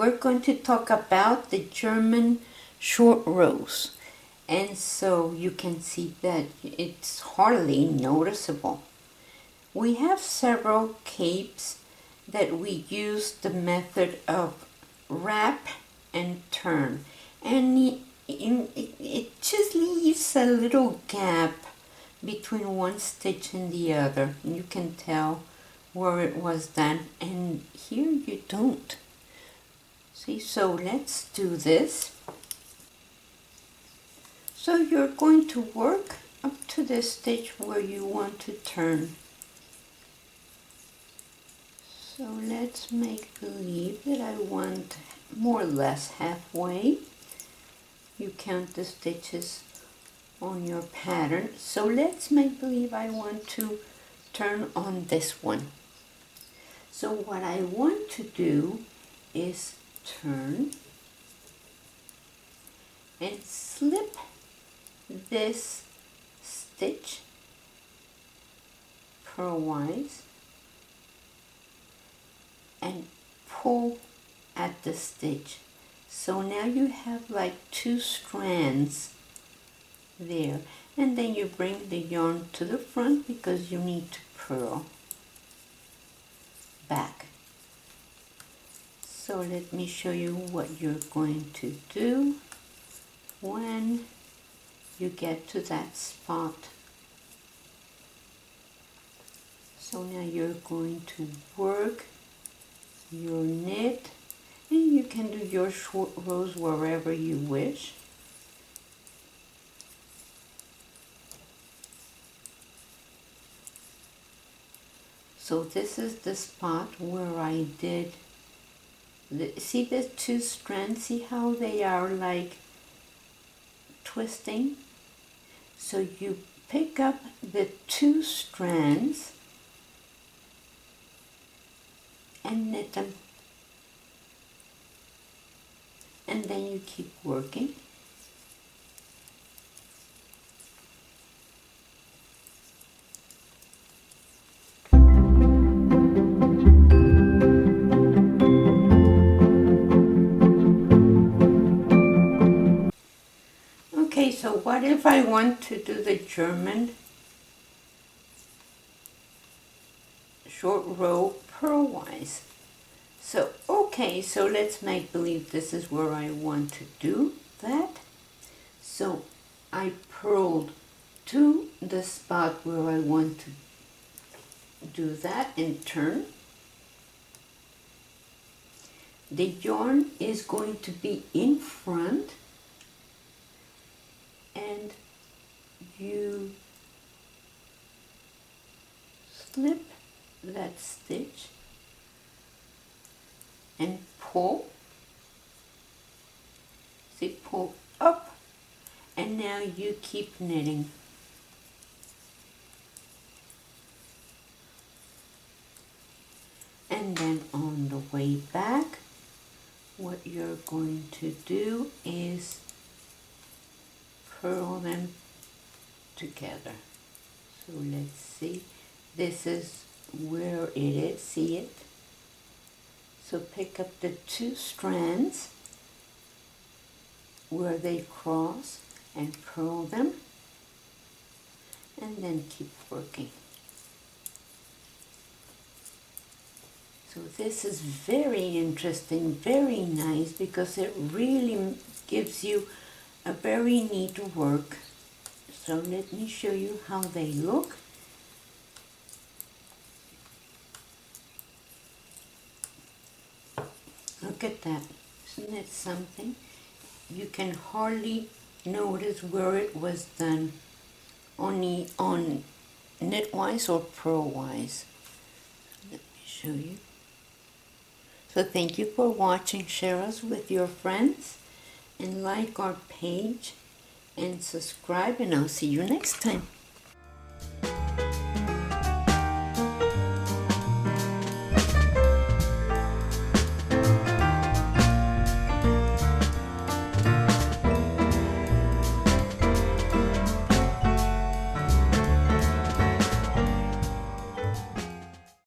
we're going to talk about the German short rows. And so you can see that it's hardly noticeable. We have several capes that we use the method of wrap and turn. And it just leaves a little gap between one stitch and the other. You can tell where it was done, and here you don't. See, so let's do this. So you're going to work up to the stitch where you want to turn. So let's make believe that I want more or less halfway. You count the stitches on your pattern. So let's make believe I want to turn on this one. So what I want to do is turn and slip this stitch purlwise and pull at the stitch. So now you have like two strands there, and then you bring the yarn to the front because you need to purl back. So let me show you what you're going to do when you get to that spot. So now you're going to work your knit, and you can do your short rows wherever you wish. So this is the spot where I did, see the two strands, see how they are like twisting? So you pick up the two strands and knit them, and then you keep working. Okay, so what if I want to do the German short row purlwise? So, okay, so let's make believe this is where I want to do that. So I purled to the spot where I want to do that and turn. The yarn is going to be in front, and you slip that stitch and pull. See, pull up, and now you keep knitting. And then on the way back, what you're going to do is purl them together. So let's see, this is where it is, see it? So pick up the two strands where they cross and purl them, and then keep working. So this is very interesting, very nice, because it really gives you a very neat work. So let me show you how they look. Look at that, isn't it something? You can hardly notice where it was done on knitwise or purlwise. Let me show you. So thank you for watching. Share us with your friends and like our page and subscribe, and I'll see you next time.